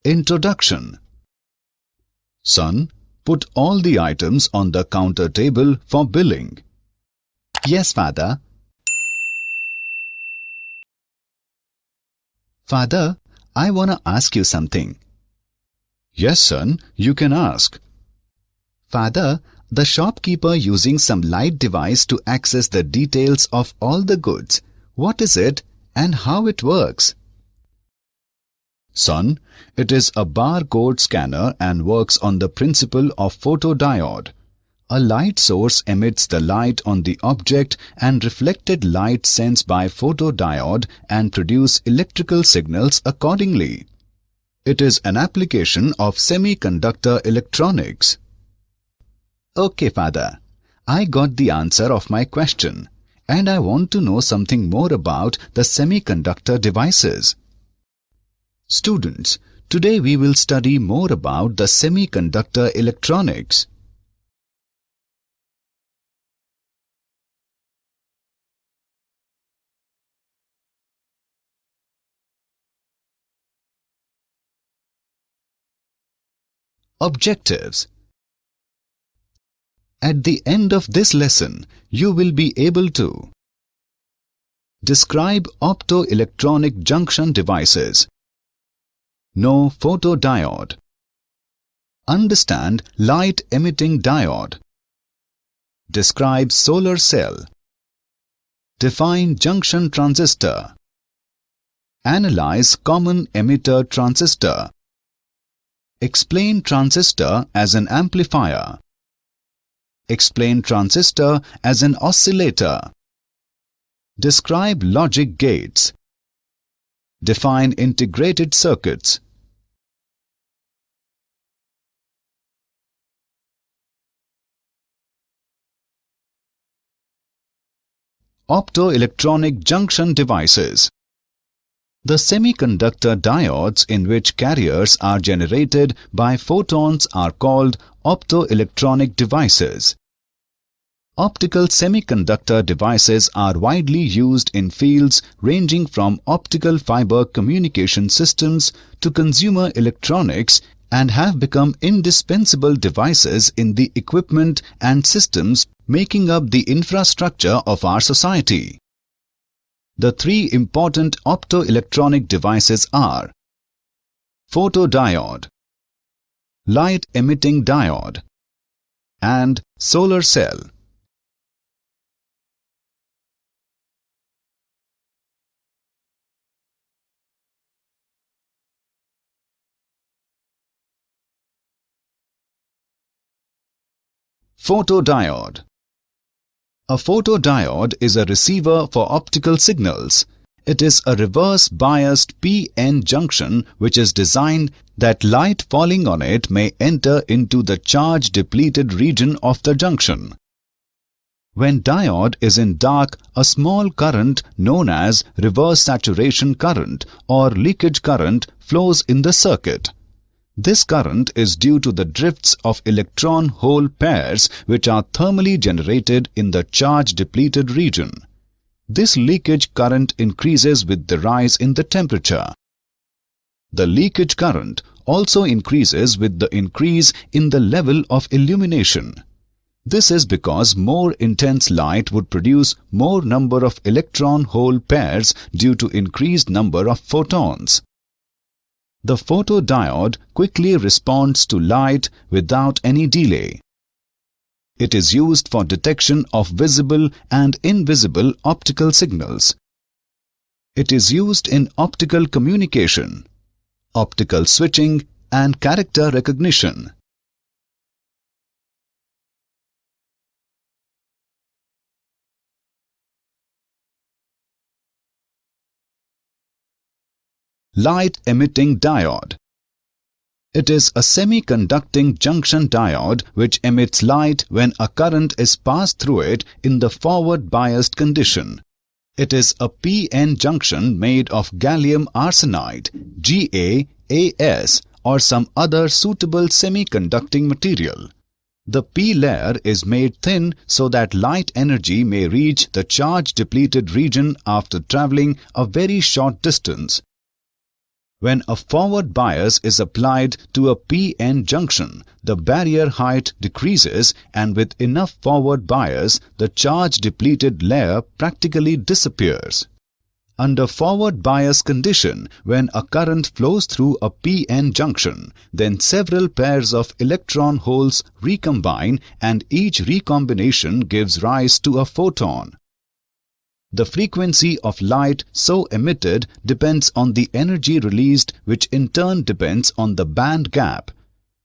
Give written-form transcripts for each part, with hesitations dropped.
Introduction. Son, put all the items on the counter table for billing. Yes, Father. Father, I want to ask you something. Yes, son, you can ask. Father, the shopkeeper using some light device to access the details of all the goods. What is it and how it works? Son, it is a barcode scanner and works on the principle of photodiode. A light source emits the light on the object and reflected light sends by photodiode and produce electrical signals accordingly. It is an application of semiconductor electronics. Okay, Father. I got the answer of my question and I want to know something more about the semiconductor devices. Students, today we will study more about the semiconductor electronics. Objectives. At the end of this lesson, you will be able to describe optoelectronic junction devices, know photodiode, understand light-emitting diode, describe solar cell, define junction transistor, analyze common emitter transistor, explain transistor as an amplifier, explain transistor as an oscillator, describe logic gates, define integrated circuits. Optoelectronic junction devices. The semiconductor diodes in which carriers are generated by photons are called optoelectronic devices. Optical semiconductor devices are widely used in fields ranging from optical fiber communication systems to consumer electronics and have become indispensable devices in the equipment and systems making up the infrastructure of our society. The three important optoelectronic devices are photodiode, light-emitting diode, and solar cell. Photodiode. A photodiode is a receiver for optical signals. It is a reverse-biased p-n junction which is designed that light falling on it may enter into the charge-depleted region of the junction. When diode is in dark, a small current known as reverse saturation current or leakage current flows in the circuit. This current is due to the drifts of electron-hole pairs which are thermally generated in the charge-depleted region. This leakage current increases with the rise in the temperature. The leakage current also increases with the increase in the level of illumination. This is because more intense light would produce more number of electron-hole pairs due to increased number of photons. The photodiode quickly responds to light without any delay. It is used for detection of visible and invisible optical signals. It is used in optical communication, optical switching, and character recognition. Light-emitting diode. It is a semiconducting junction diode which emits light when a current is passed through it in the forward-biased condition. It is a p-n junction made of gallium arsenide, GaAs, or some other suitable semiconducting material. The P layer is made thin so that light energy may reach the charge-depleted region after traveling a very short distance. When a forward bias is applied to a PN junction, the barrier height decreases, and with enough forward bias, the charge-depleted layer practically disappears. Under forward bias condition, when a current flows through a PN junction, then several pairs of electron holes recombine, and each recombination gives rise to a photon. The frequency of light so emitted depends on the energy released, which in turn depends on the band gap.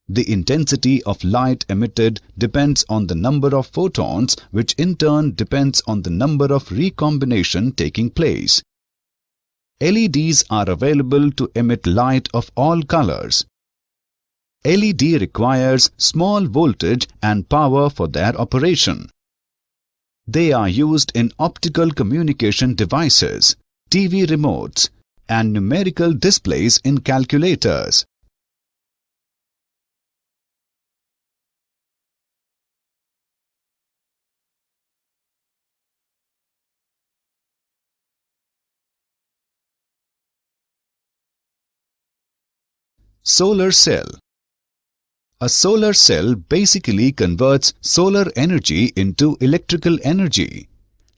The intensity of light emitted depends on the number of photons, which in turn depends on the number of recombination taking place. LEDs are available to emit light of all colors. LED requires small voltage and power for their operation. They are used in optical communication devices, TV remotes, and numerical displays in calculators. Solar cell. A solar cell basically converts solar energy into electrical energy.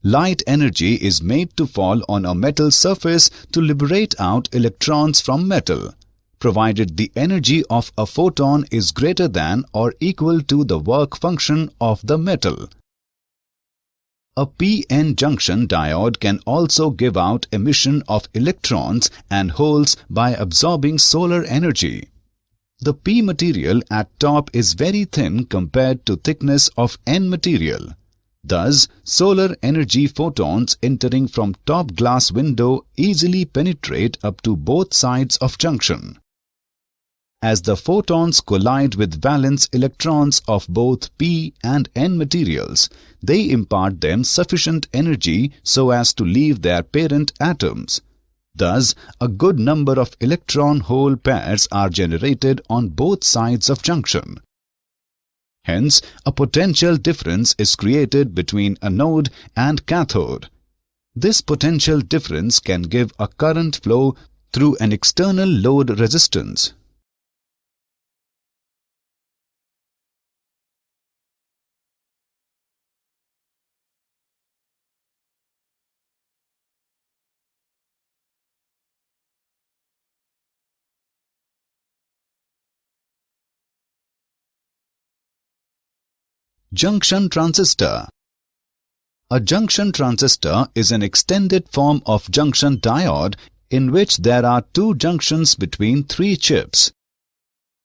Light energy is made to fall on a metal surface to liberate out electrons from metal, provided the energy of a photon is greater than or equal to the work function of the metal. A PN junction diode can also give out emission of electrons and holes by absorbing solar energy. The P material at top is very thin compared to thickness of N material. Thus, solar energy photons entering from top glass window easily penetrate up to both sides of junction. As the photons collide with valence electrons of both P and N materials, they impart them sufficient energy so as to leave their parent atoms. Thus, a good number of electron-hole pairs are generated on both sides of junction. Hence, a potential difference is created between anode and cathode. This potential difference can give a current flow through an external load resistance. Junction transistor. A junction transistor is an extended form of junction diode in which there are two junctions between three chips.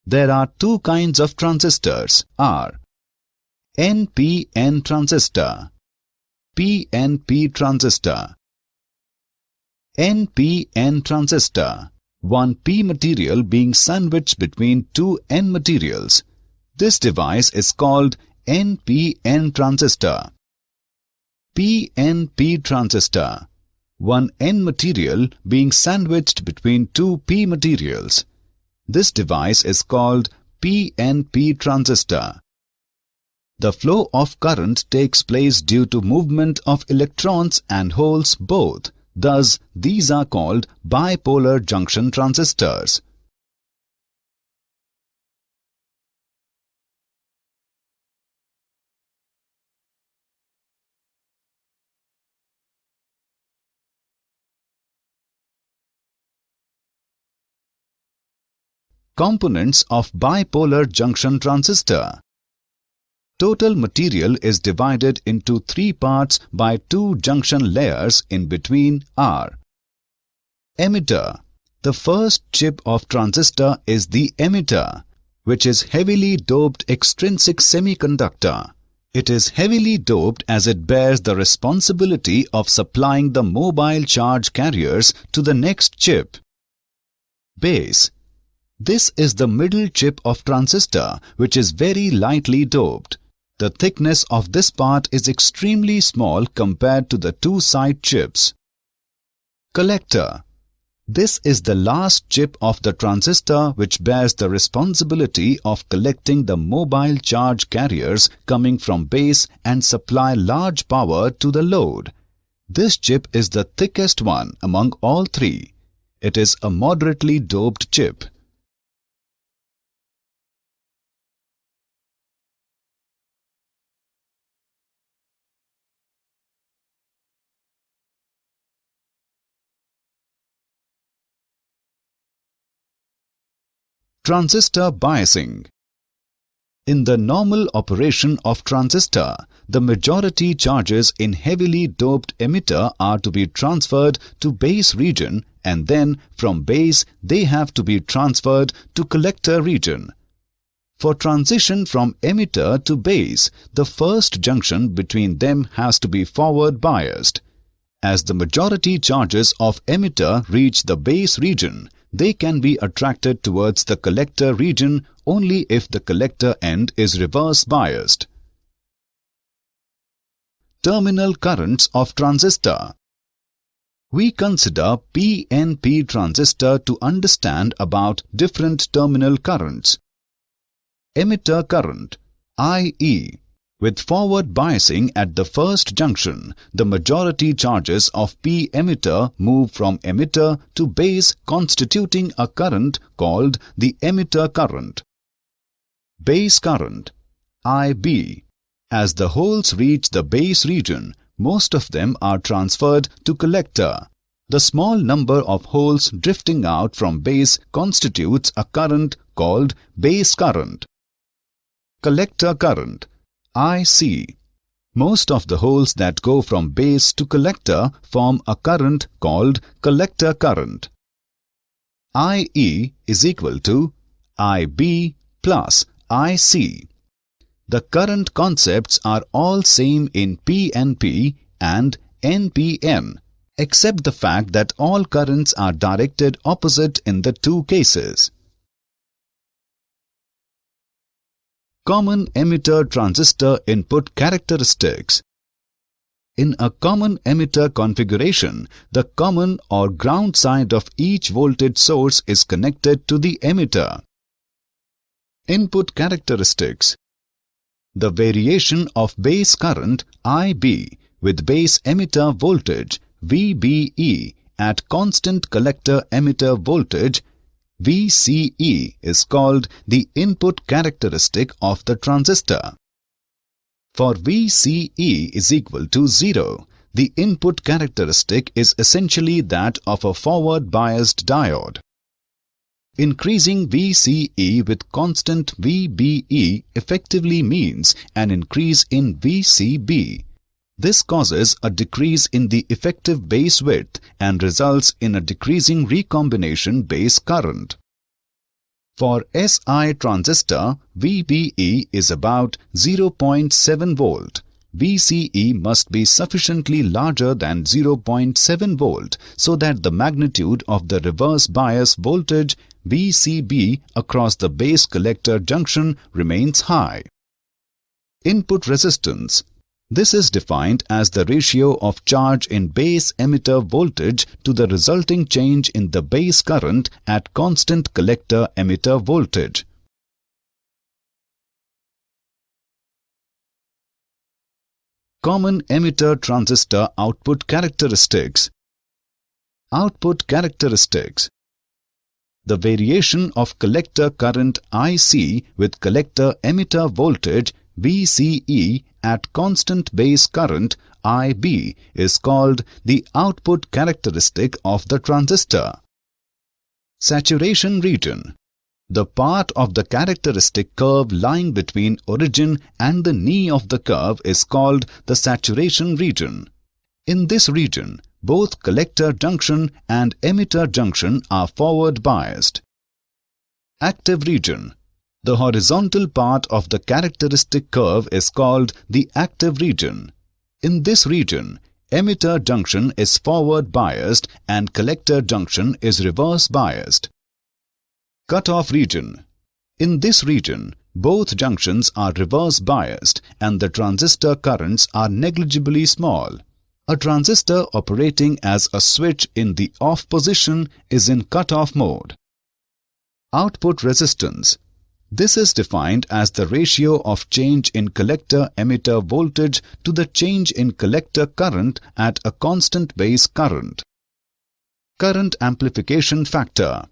There are two kinds of transistors are NPN transistor, PNP transistor. NPN transistor, one P material being sandwiched between two N materials. This device is called NPN transistor. PNP transistor, one N material being sandwiched between two P materials. This device is called PNP transistor. The flow of current takes place due to movement of electrons and holes both. Thus, these are called bipolar junction transistors. Components of bipolar junction transistor. Total material is divided into three parts by two junction layers in between are Emitter. The first chip of transistor is the emitter, which is heavily doped extrinsic semiconductor. It is heavily doped as it bears the responsibility of supplying the mobile charge carriers to the next chip. Base. This is the middle chip of transistor, which is very lightly doped. The thickness of this part is extremely small compared to the two side chips. Collector. This is the last chip of the transistor which bears the responsibility of collecting the mobile charge carriers coming from base and supply large power to the load. This chip is the thickest one among all three. It is a moderately doped chip. Transistor biasing. In the normal operation of transistor, the majority charges in heavily doped emitter are to be transferred to base region, and then from base they have to be transferred to collector region. For transition from emitter to base, the first junction between them has to be forward biased. As the majority charges of emitter reach the base region, they can be attracted towards the collector region only if the collector end is reverse biased. Terminal currents of transistor. We consider PNP transistor to understand about different terminal currents. Emitter current, IE. With forward biasing at the first junction, the majority charges of P emitter move from emitter to base, constituting a current called the emitter current. Base current, IB. As the holes reach the base region, most of them are transferred to collector. The small number of holes drifting out from base constitutes a current called base current. Collector current, IC. Most of the holes that go from base to collector form a current called collector current. IE is equal to IB plus IC. The current concepts are all same in PNP and NPN, except the fact that all currents are directed opposite in the two cases. Common emitter transistor input characteristics. In a common emitter configuration, the common or ground side of each voltage source is connected to the emitter. Input characteristics. The variation of base current IB with base emitter voltage VBE at constant collector emitter voltage VCE is called the input characteristic of the transistor. For VCE is equal to 0, the input characteristic is essentially that of a forward biased diode. Increasing VCE with constant VBE effectively means an increase in VCB. This causes a decrease in the effective base width and results in a decreasing recombination base current. For SI transistor, VBE is about 0.7 volt. VCE must be sufficiently larger than 0.7 volt so that the magnitude of the reverse bias voltage VCB across the base collector junction remains high. Input resistance. This is defined as the ratio of charge in base emitter voltage to the resulting change in the base current at constant collector emitter voltage. Common emitter transistor output characteristics. Output characteristics. The variation of collector current IC with collector emitter voltage VCE at constant base current IB is called the output characteristic of the transistor. Saturation region. The part of the characteristic curve lying between origin and the knee of the curve is called the saturation region. In this region, both collector junction and emitter junction are forward biased. Active region. The horizontal part of the characteristic curve is called the active region. In this region, emitter junction is forward biased and collector junction is reverse biased. Cutoff region. In this region, both junctions are reverse biased and the transistor currents are negligibly small. A transistor operating as a switch in the off position is in cutoff mode. Output resistance. This is defined as the ratio of change in collector-emitter voltage to the change in collector current at a constant base current. Current amplification factor.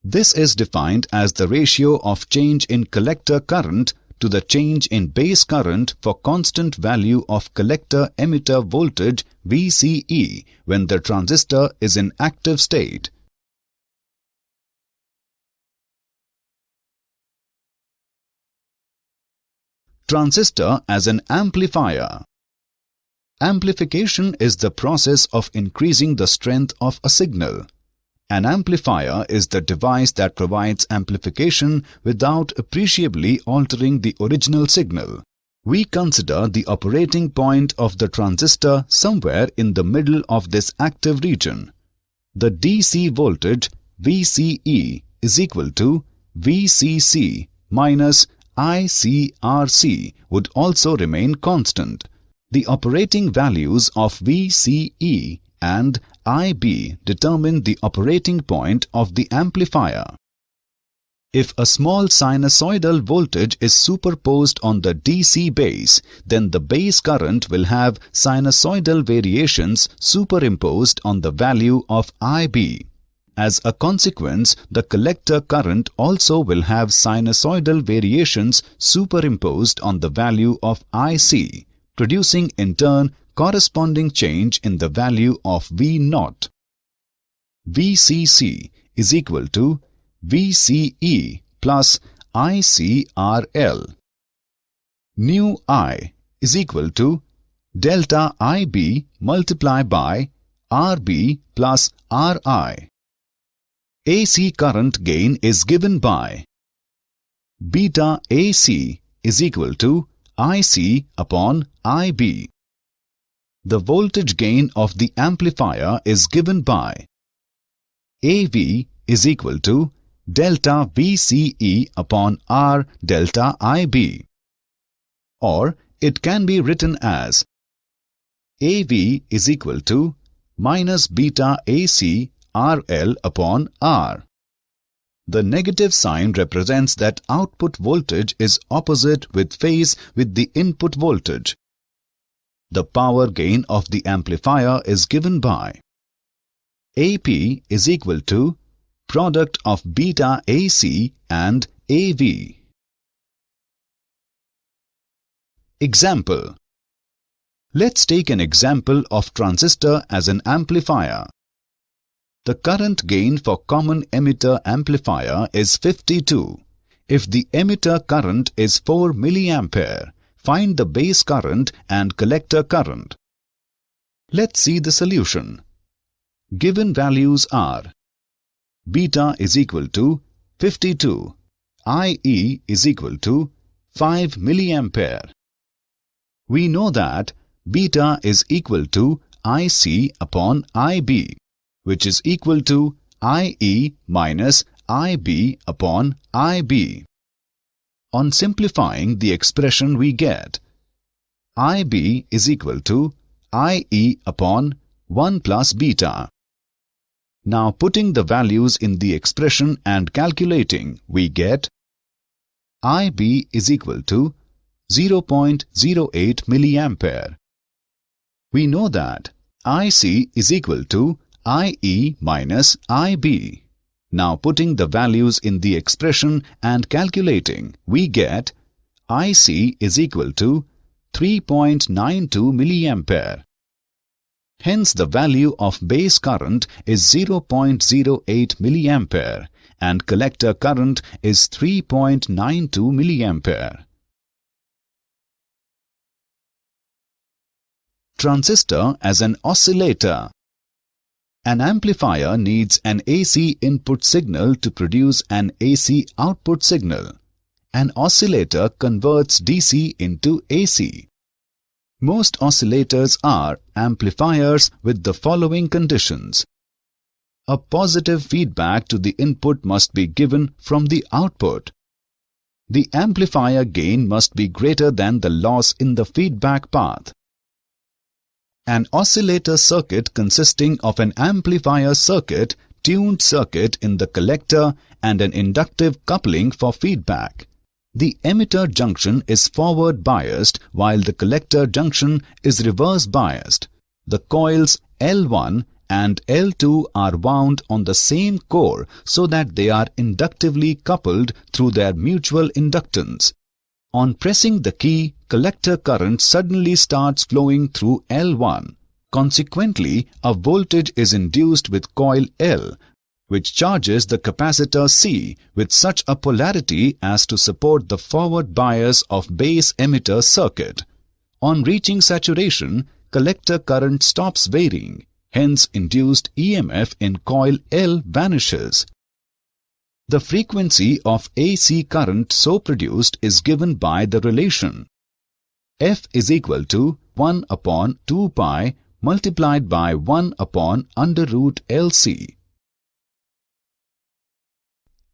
This is defined as the ratio of change in collector current to the change in base current for constant value of collector-emitter voltage VCE when the transistor is in active state. Transistor as an amplifier. Amplification is the process of increasing the strength of a signal. An amplifier is the device that provides amplification without appreciably altering the original signal. We consider the operating point of the transistor somewhere in the middle of this active region. The DC voltage VCE is equal to VCC minus ICRC would also remain constant. The operating values of VCE and IB determine the operating point of the amplifier. If a small sinusoidal voltage is superposed on the DC base, then the base current will have sinusoidal variations superimposed on the value of IB. As a consequence, the collector current also will have sinusoidal variations superimposed on the value of IC, producing in turn corresponding change in the value of V0. VCC is equal to VCE plus ICRL. Nu I is equal to delta IB multiplied by RB plus RI. AC current gain is given by beta AC is equal to IC upon IB. The voltage gain of the amplifier is given by AV is equal to delta VCE upon R delta IB. Or it can be written as AV is equal to minus beta AC RL upon R. The negative sign represents that output voltage is opposite with phase with the input voltage. The power gain of the amplifier is given by AP is equal to product of beta AC and AV. Example. Let's take an example of transistor as an amplifier. The current gain for common emitter amplifier is 52. If the emitter current is 4 mA, find the base current and collector current. Let's see the solution. Given values are beta is equal to 52, IE is equal to 5 mA. We know that beta is equal to IC upon IB, which is equal to IE minus IB upon IB. On simplifying the expression we get IB is equal to IE upon 1 plus beta. Now putting the values in the expression and calculating, we get IB is equal to 0.08 mA. We know that IC is equal to IE minus IB. Now putting the values in the expression and calculating, we get IC is equal to 3.92 mA. Hence the value of base current is 0.08 mA and collector current is 3.92 mA. Transistor as an oscillator. An amplifier needs an AC input signal to produce an AC output signal. An oscillator converts DC into AC. Most oscillators are amplifiers with the following conditions. A positive feedback to the input must be given from the output. The amplifier gain must be greater than the loss in the feedback path. An oscillator circuit consisting of an amplifier circuit, tuned circuit in the collector, and an inductive coupling for feedback. The emitter junction is forward biased while the collector junction is reverse biased. The coils L1 and L2 are wound on the same core so that they are inductively coupled through their mutual inductance. On pressing the key, collector current suddenly starts flowing through L1. Consequently, a voltage is induced with coil L, which charges the capacitor C with such a polarity as to support the forward bias of base emitter circuit. On reaching saturation, collector current stops varying, hence induced EMF in coil L vanishes. The frequency of AC current so produced is given by the relation F is equal to 1 upon 2 pi multiplied by 1 upon under root LC.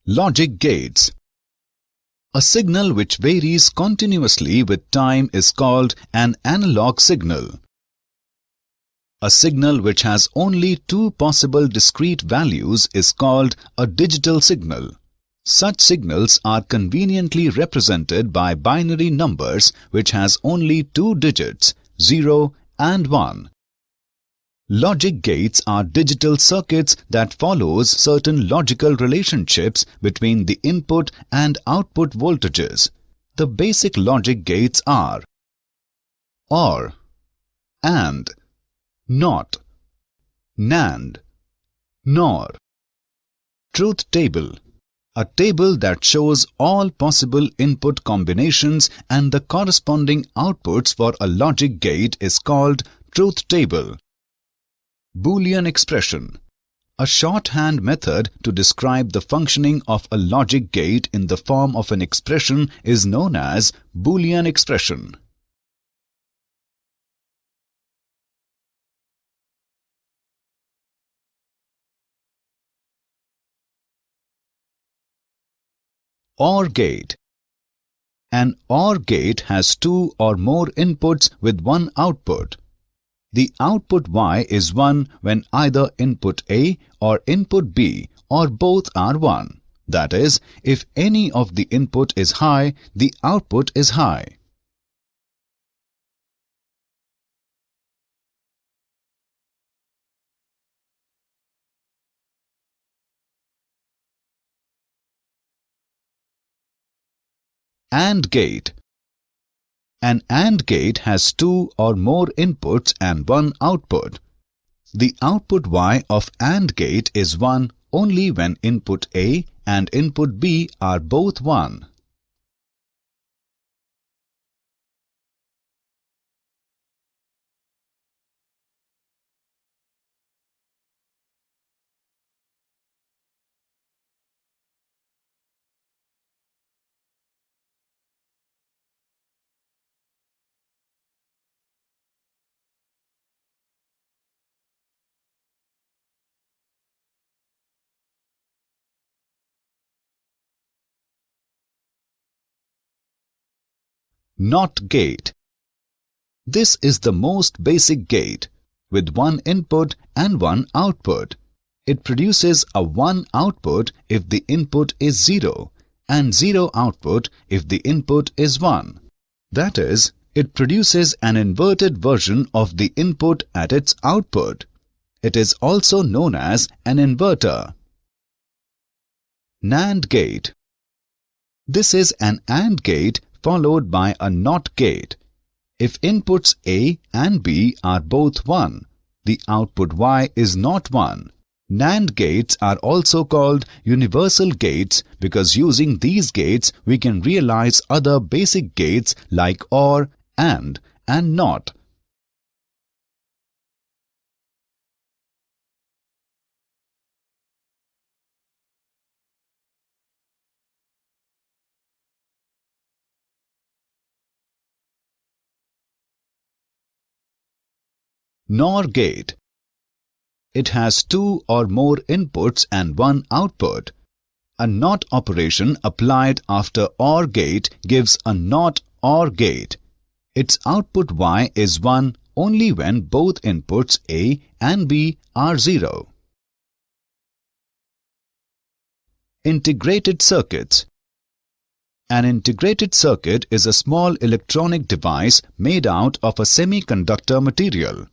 Logic gates. A signal which varies continuously with time is called an analog signal. A signal which has only two possible discrete values is called a digital signal. Such signals are conveniently represented by binary numbers which has only two digits, 0 and 1. Logic gates are digital circuits that follows certain logical relationships between the input and output voltages. The basic logic gates are OR, AND, NOT, NAND, NOR. Truth table. A table that shows all possible input combinations and the corresponding outputs for a logic gate is called truth table. Boolean expression. A shorthand method to describe the functioning of a logic gate in the form of an expression is known as Boolean expression. OR gate. An OR gate has two or more inputs with one output. The output Y is 1 when either input A or input B or both are 1. That is, if any of the input is high, the output is high. AND gate. An AND gate has two or more inputs and one output. The output Y of AND gate is 1 only when input A and input B are both 1. NOT gate. This is the most basic gate, with one input and one output. It produces a 1 output if the input is 0 and 0 output if the input is 1. That is, it produces an inverted version of the input at its output. It is also known as an inverter. NAND gate. This is an AND gate followed by a NOT gate. If inputs A and B are both 1, the output Y is not 1. NAND gates are also called universal gates because using these gates we can realize other basic gates like OR, AND, and NOT. NOR gate. It has two or more inputs and one output. A NOT operation applied after OR gate gives a NOT OR gate. Its output Y is 1 only when both inputs A and B are 0. Integrated circuits. An integrated circuit is a small electronic device made out of a semiconductor material.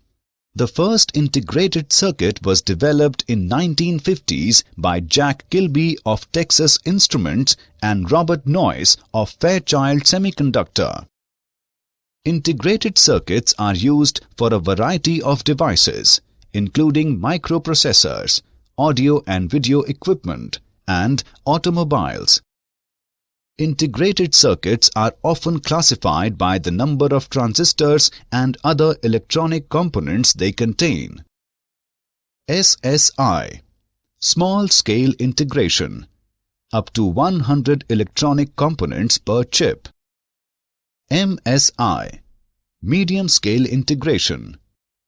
The first integrated circuit was developed in 1950s by Jack Kilby of Texas Instruments and Robert Noyce of Fairchild Semiconductor. Integrated circuits are used for a variety of devices, including microprocessors, audio and video equipment, and automobiles. Integrated circuits are often classified by the number of transistors and other electronic components they contain. SSI – Small Scale Integration, up to 100 electronic components per chip. MSI – Medium Scale Integration,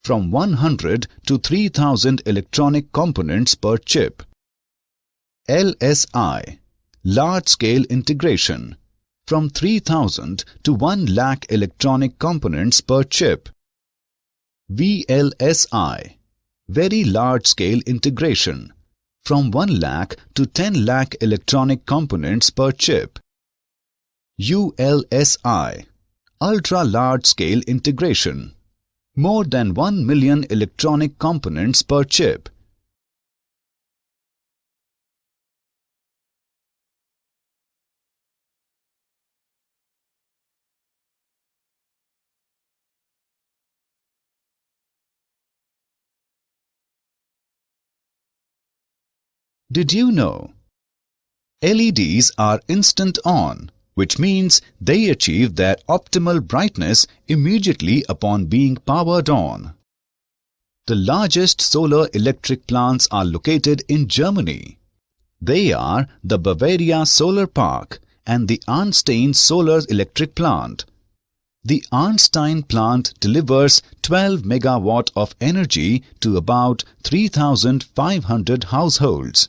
from 100 to 3000 electronic components per chip. LSI – Large-scale integration, from 3000 to 1 lakh electronic components per chip. VLSI – Very large-scale integration, from 1 lakh to 10 lakh electronic components per chip. ULSI – Ultra-large-scale integration, more than 1 million electronic components per chip. Did you know? LEDs are instant on, which means they achieve their optimal brightness immediately upon being powered on. The largest solar electric plants are located in Germany. They are the Bavaria Solar Park and the Arnstein Solar Electric Plant. The Arnstein plant delivers 12 megawatt of energy to about 3,500 households.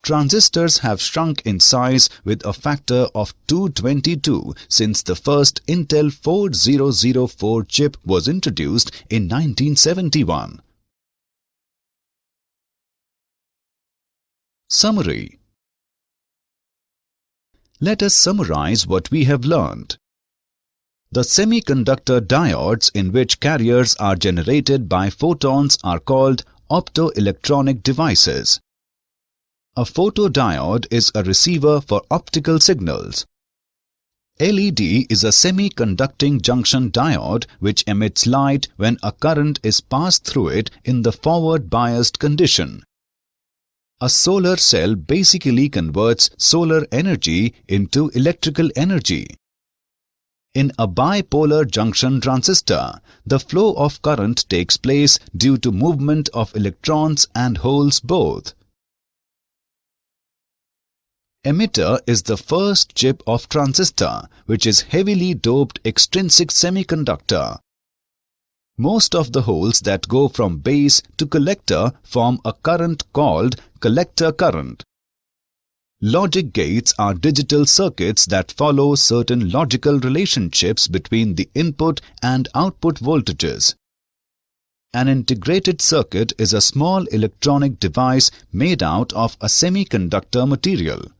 Transistors have shrunk in size with a factor of 222 since the first Intel 4004 chip was introduced in 1971. Summary. Let us summarize what we have learned. The semiconductor diodes in which carriers are generated by photons are called optoelectronic devices. A photodiode is a receiver for optical signals. LED is a semiconducting junction diode which emits light when a current is passed through it in the forward biased condition. A solar cell basically converts solar energy into electrical energy. In a bipolar junction transistor, the flow of current takes place due to movement of electrons and holes both. Emitter is the first chip of transistor, which is heavily doped extrinsic semiconductor. Most of the holes that go from base to collector form a current called collector current. Logic gates are digital circuits that follow certain logical relationships between the input and output voltages. An integrated circuit is a small electronic device made out of a semiconductor material.